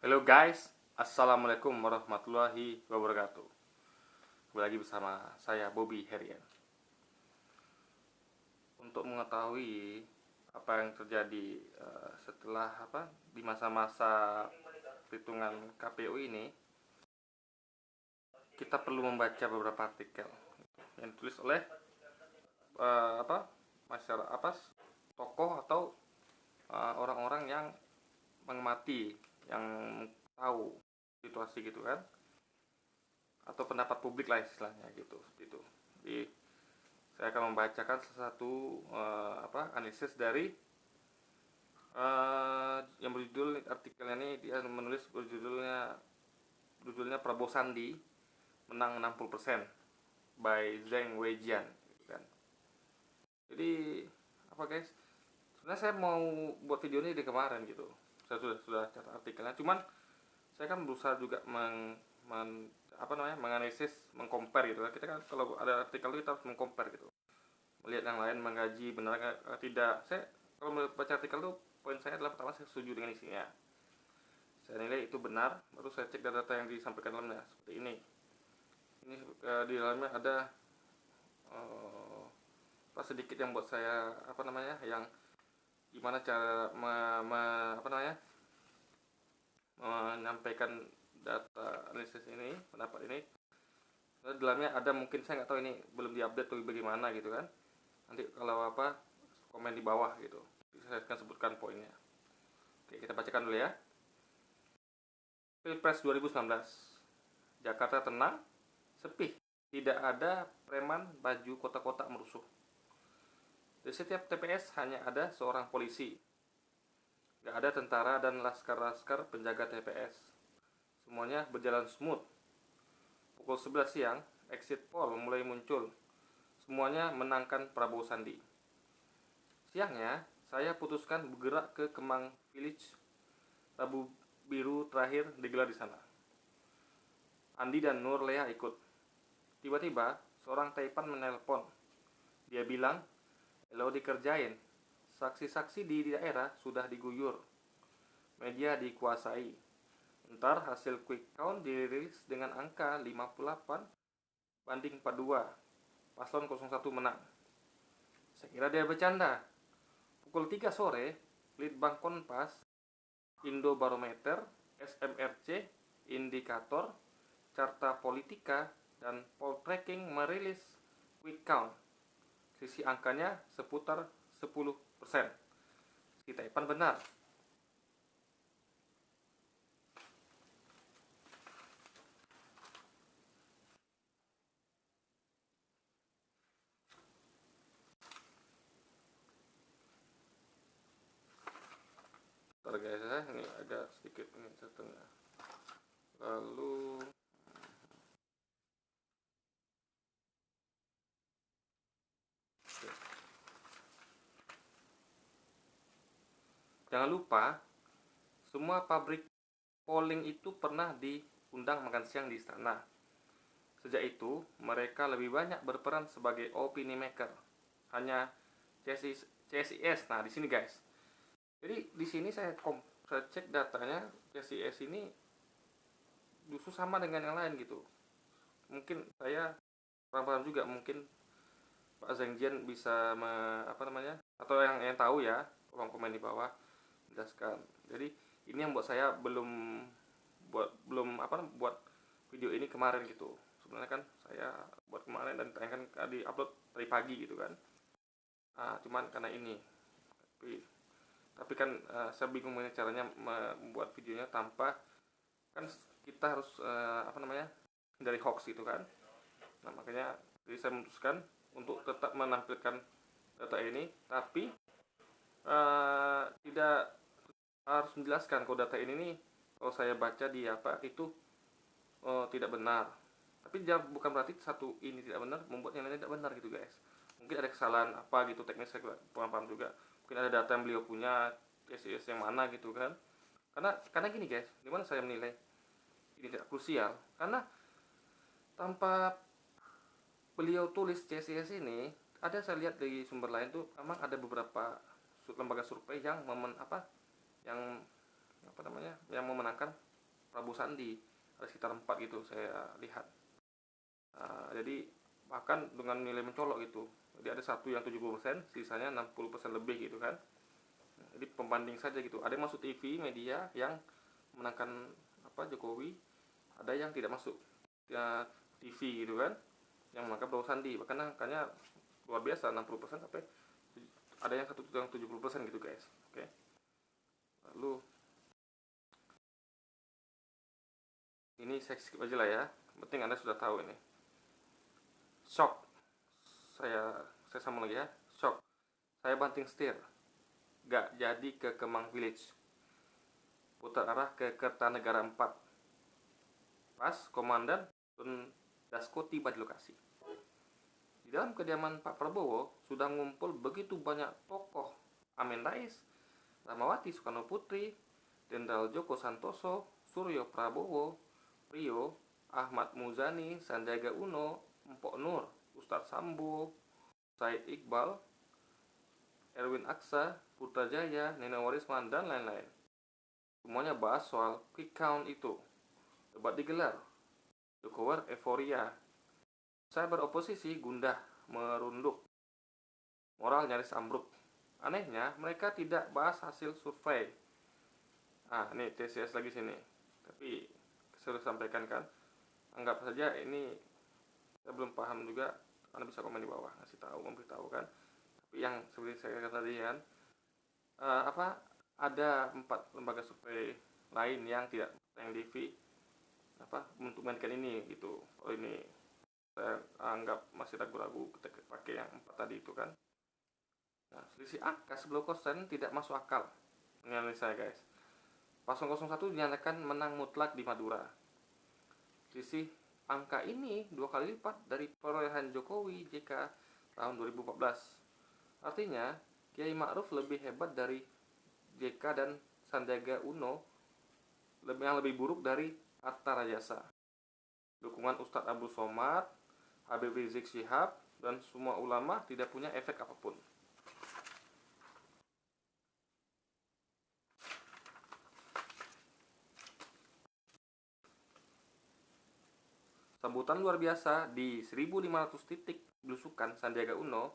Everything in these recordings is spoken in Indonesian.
Halo guys, Assalamualaikum warahmatullahi wabarakatuh. Kembali lagi bersama saya Bobby Herian. Untuk mengetahui apa yang terjadi setelah di masa-masa perhitungan KPU ini, kita perlu membaca beberapa artikel yang ditulis oleh masyarakat, tokoh atau orang-orang yang mengamati, yang tahu situasi gitu kan, atau pendapat publik lah istilahnya gitu, seperti itu. Jadi saya akan membacakan salah satu analisis dari yang berjudul, artikelnya ini dia menulis judulnya Prabowo Sandi menang 60% by Zheng Weijian gitu kan. Jadi guys, sebenarnya saya mau buat video ini di kemarin gitu, saya sudah catat artikelnya, cuman saya kan berusaha juga menganalisis, mengcompare gitu kan. Kita kan kalau ada artikel itu kita harus mengcompare gitu, melihat yang lain, mengkaji benar tidak. Saya kalau baca artikel itu, poin saya adalah pertama, saya setuju dengan isinya, saya nilai itu benar, baru saya cek data yang disampaikan dalamnya. Seperti ini di dalamnya ada sedikit yang buat saya yang gimana cara menyampaikan data analisis ini, pendapat ini. Di dalamnya ada, mungkin saya nggak tahu ini belum diupdate atau bagaimana gitu kan. Nanti kalau komen di bawah gitu, saya akan sebutkan poinnya. Oke, kita bacakan dulu ya. Pilpres 2019, Jakarta tenang, sepi, tidak ada preman baju kotak-kotak merusuh. Di setiap TPS hanya ada seorang polisi, gak ada tentara dan laskar-laskar penjaga TPS. Semuanya berjalan smooth. Pukul 11 siang, exit poll mulai muncul. Semuanya menangkan Prabowo Sandi. Siangnya, saya putuskan bergerak ke Kemang Village. Rabu Biru terakhir digelar di sana. Andi dan Nur Lea ikut. Tiba-tiba, seorang Taipan menelpon. Dia bilang, "Lo dikerjain. Saksi-saksi di daerah sudah diguyur. Media dikuasai. Ntar hasil quick count dirilis dengan angka 58-42. Paslon 01 menang." Saya kira dia bercanda. Pukul 3 sore, Litbang Kompas, Indobarometer, SMRC, Indikator, Carta Politika, dan Poltreking merilis quick count. Sisi angkanya seputar 10%. Si Taipan benar. Bentar guys ya, ini agak sedikit ini setengah. Lalu jangan lupa, semua pabrik polling itu pernah diundang makan siang di istana. Sejak itu, mereka lebih banyak berperan sebagai opini maker. Hanya CSIS. Nah, di sini guys. Jadi di sini saya cek datanya, CSIS ini justru sama dengan yang lain gitu. Mungkin saya kurang paham juga, mungkin Pak Zengjian bisa atau yang tahu ya, tolong komen di bawah jelaskan. Jadi ini yang buat saya belum buat video ini kemarin gitu. Sebenarnya kan saya buat kemarin dan tayangkan di upload dari pagi gitu kan. Cuman karena ini, tapi kan saya bingung caranya membuat videonya tanpa, kan kita harus dari hoax gitu kan. Nah, makanya jadi saya memutuskan untuk tetap menampilkan data ini, tapi tidak harus menjelaskan kalau data ini nih, kalau saya baca di itu tidak benar. Tapi bukan berarti satu ini tidak benar membuat yang lain tidak benar gitu guys. Mungkin ada kesalahan gitu, teknis saya kurang paham juga. Mungkin ada data yang beliau punya, CSIS yang mana gitu kan. Karena gini guys, dimana saya menilai ini tidak krusial, karena tanpa beliau tulis CSIS ini, ada saya lihat dari sumber lain tuh memang ada beberapa lembaga survei yang yang memenangkan Prabowo Sandi, ada sekitar 4 gitu saya lihat. Jadi bahkan dengan nilai mencolok gitu, jadi ada satu yang 70%, sisanya 60% lebih gitu kan. Jadi pembanding saja gitu, ada yang masuk TV media yang menangkan Jokowi, ada yang tidak masuk ya, TV gitu kan, yang menangkap Prabowo Sandi, bahkan angkanya luar biasa, 60% sampai ada yang 70% gitu guys. Oke. Lalu ini saya skip aja lah ya, penting Anda sudah tahu ini. Shock, saya sambung lagi ya. Shock, saya banting setir, gak jadi ke Kemang Village, putar arah ke Kertanegara 4. Pas komandan dan Dasko tiba di lokasi. Di dalam kediaman Pak Prabowo sudah ngumpul begitu banyak tokoh: Amin Rais, Rahmawati Soekarno Putri, Jenderal Joko Santoso, Suryo Prabowo, Rio, Ahmad Muzani, Sandiaga Uno, Mpok Nur, Ustadz Sambo, Said Iqbal, Erwin Aksa, Putrajaya, Nino Warisman, dan lain-lain. Semuanya bahas soal quick count itu. Debat digelar. Jokowi euforia. Saya beroposisi gundah, merunduk. Moral nyaris ambruk. Anehnya, mereka tidak bahas hasil survei. Ini TCS lagi sini. Tapi saya sudah sampaikan kan. Anggap saja ini saya belum paham juga. Anda bisa komen di bawah, ngasih tahu, memberitahu kan. Tapi yang seperti saya katakan tadi kan, ada 4 lembaga survei lain yang tidak tayang TV untuk mainkan ini gitu. Ini saya anggap masih ragu-ragu kita pakai yang 4 tadi itu kan. Nah, selisih angka 10% tidak masuk akal menurut saya guys. Paslon 01 dinyatakan menang mutlak di Madura. Selisih angka ini 2 kali lipat dari perolehan Jokowi JK tahun 2014. Artinya Kiai Ma'ruf lebih hebat dari JK dan Sandiaga Uno yang lebih buruk dari Hatta Rajasa. Dukungan Ustadz Abdul Somad, Habib Rizik Syihab, dan semua ulama tidak punya efek apapun. Sambutan luar biasa di 1.500 titik belusukan Sandiaga Uno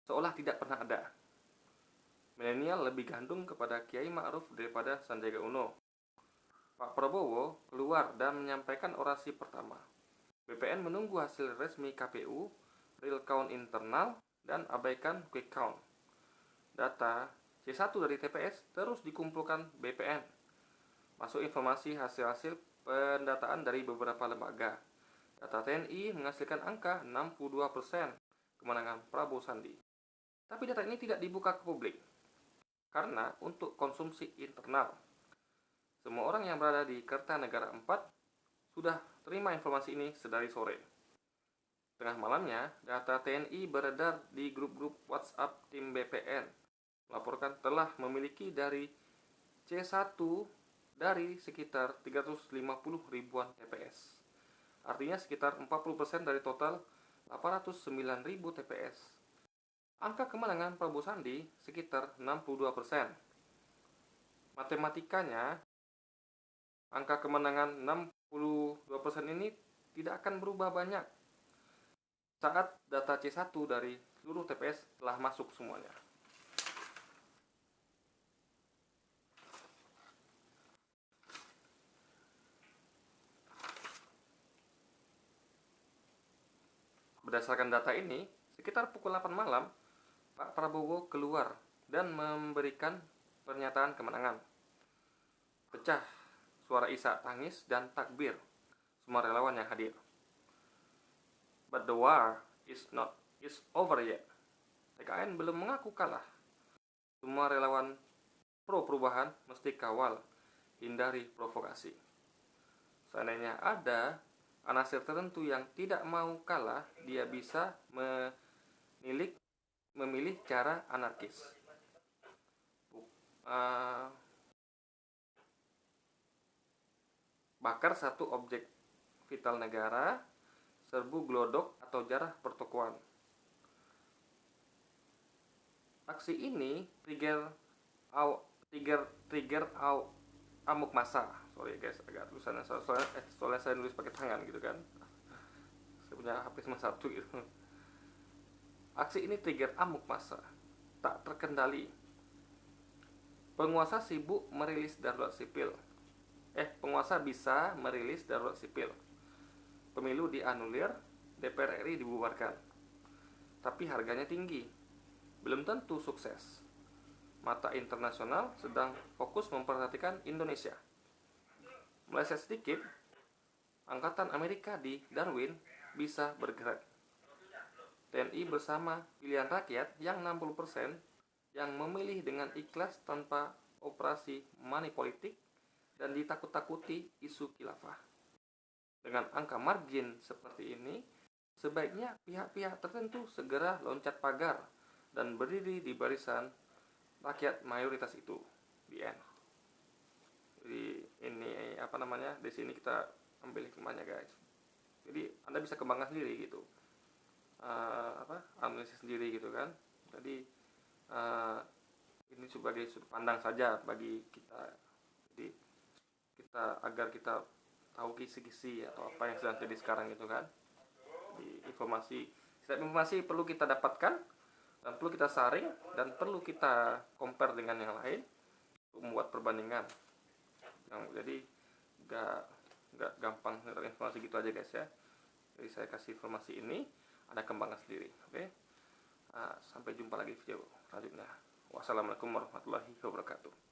seolah tidak pernah ada. Milenial lebih gandung kepada Kiai Ma'ruf daripada Sandiaga Uno. Pak Prabowo keluar dan menyampaikan orasi pertama. BPN menunggu hasil resmi KPU, real count internal, dan abaikan quick count. Data C1 dari TPS terus dikumpulkan BPN. Masuk informasi hasil-hasil pendataan dari beberapa lembaga. Data TNI menghasilkan angka 62% kemenangan Prabowo Sandi. Tapi data ini tidak dibuka ke publik karena untuk konsumsi internal. Semua orang yang berada di Kertanegara 4 sudah terima informasi ini sedari sore. Tengah malamnya, data TNI beredar di grup-grup WhatsApp tim BPN, melaporkan telah memiliki dari C1 dari sekitar 350 ribuan TPS. Artinya sekitar 40% dari total 809.000 TPS. Angka kemenangan Prabowo Sandi sekitar 62%. Matematikanya, angka kemenangan 62% ini tidak akan berubah banyak saat data C1 dari seluruh TPS telah masuk semuanya. Berdasarkan data ini, sekitar pukul 8 malam, Pak Prabowo keluar dan memberikan pernyataan kemenangan. Pecah suara isak tangis dan takbir semua relawan yang hadir. But the war is over yet. TKN belum mengaku kalah. Semua relawan pro perubahan mesti kawal, hindari provokasi. Seandainya ada anasir tertentu yang tidak mau kalah, dia bisa memilih cara anarkis. Bakar satu objek vital negara, serbu glodok atau jarah pertokoan. Aksi ini trigger amuk massa. Sorry guys, agak tulisannya soalnya saya nulis pakai tangan gitu kan. Saya punya HP cuma satu gitu. Aksi ini trigger amuk massa tak terkendali. Penguasa sibuk merilis darurat sipil. Penguasa bisa merilis darurat sipil. Pemilu dianulir, DPR RI dibubarkan. Tapi harganya tinggi. Belum tentu sukses. Mata internasional sedang fokus memperhatikan Indonesia. Meleset sedikit, angkatan Amerika di Darwin bisa bergerak. TNI bersama pilihan rakyat yang 60% yang memilih dengan ikhlas tanpa operasi money politik dan ditakut-takuti isu khilafah. Dengan angka margin seperti ini, sebaiknya pihak-pihak tertentu segera loncat pagar dan berdiri di barisan rakyat mayoritas itu. Di end. Jadi ini di sini kita ambil hikmahnya guys. Jadi Anda bisa kembangkan sendiri gitu. Analisis sendiri gitu kan. Jadi ini sebagai sudut pandang saja bagi kita. Jadi agar kita tahu kisi-kisi atau apa yang sedang terjadi sekarang gitu kan. Di setiap informasi perlu kita dapatkan dan perlu kita saring dan perlu kita compare dengan yang lain untuk membuat perbandingan. Jadi nggak gampang informasi gitu aja guys ya. Jadi saya kasih informasi ini, Anda kembangkan sendiri. Oke. Sampai jumpa lagi di video selanjutnya. Wassalamualaikum warahmatullahi wabarakatuh.